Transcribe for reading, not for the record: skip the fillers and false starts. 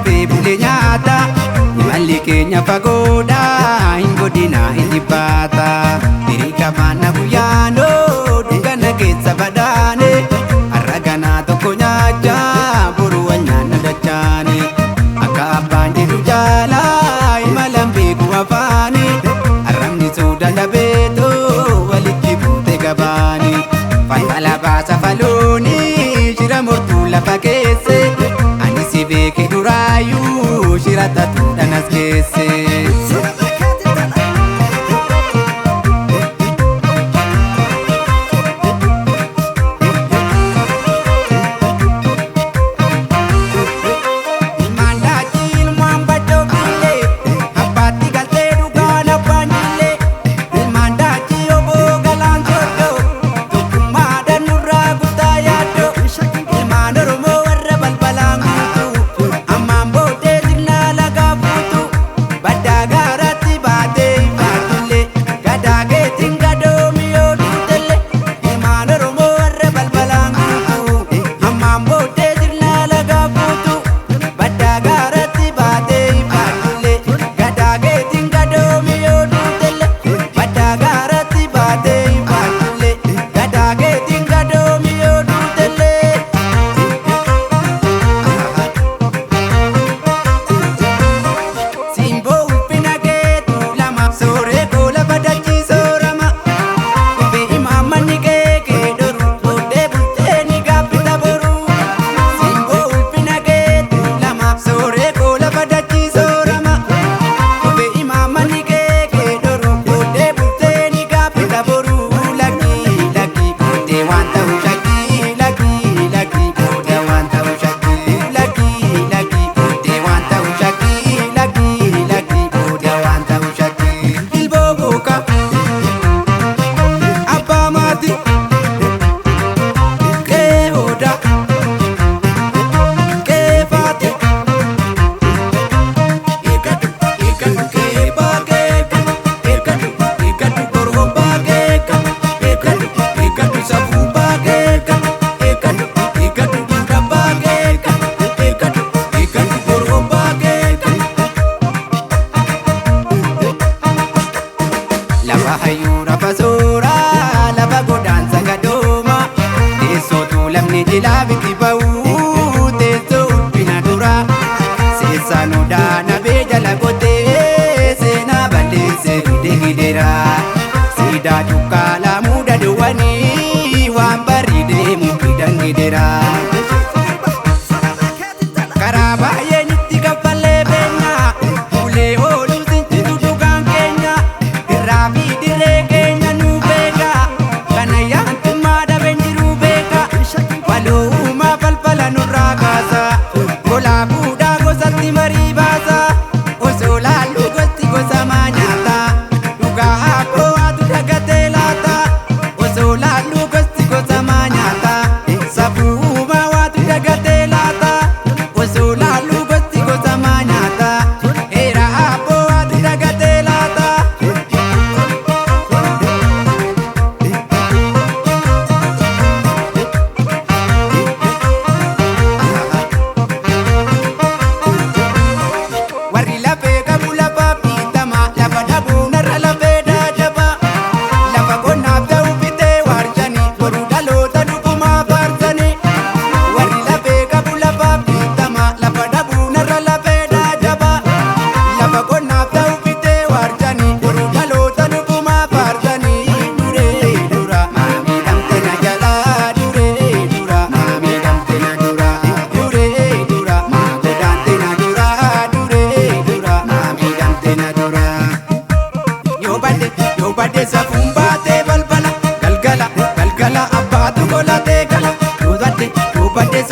rafee bulee nyaata. Imalli keenya fagoodha hin godina hin dhibbaata. Hiriika faana guyyaanoo dukkana keessa badhaane. Har'a ganaa tokko nyaachaa boru wal nyaanna dachaane. Akka abbaan jedhu jaalaa imalan beeku afaani. Arrabni suuda labeetoo walitti buute gabaani. Falfala baasa falooni shira mortuu lafa keesse. Ani si beeke duraayyuu shira tatuudhaan as geesse. Lafa hayyuura fasoora lafa godaansa gadooma. Teessootu lamni jilaa biti ba'uu teessoo ulfina dura. Seessaan odaana bee jala qotee seenaa balleessee fide gideera. Siidaa cuqqaalaa muuda duwwanii waan barii deemu fidan gideera. Karaa baay'ee nutti kaffallee beekna ulee ooluu sinsitu dhugaan keenya. Irraa fi dirree keenya nu beeka kana yaantummaa dhaben jiru beeka. Waloo uumaa falfala nurraa kaasa golaa fuudhaa gosatti marii baasa. Osoo laallu gosti gosa maa nyaata dhugaa akkoo waatu dagatee laata. Osoo laallu gosti gosa maa nyaata safuu uumaa waatu dagatee laata. Osoo laallu gosti gosa maa nyaata heera akkoo waatu dagatee laata. Warri lafee qabu lafa biitama lafa dhabuu narra lafee daadaba. Lafa qonnaaf ta'u bitee waarshanii boruu dhaloota dhugumaa faarsanii. Warri lafee qabu lafa biitama lafa dhabuu narra lafee daadaba. Lafa qonnaaf ta'u bitee waarshanii boruu dhaloota dhugumaa faarsanii. Duree dura maamii dhamte na jalaa duree dura maamii dhamte na dura. Duree dura maa godaante na dura duree dura maamii dhamte na dura. Yoo badde safuun baatee balbala galgala galgala abbaatu golatee gala. Yoo badde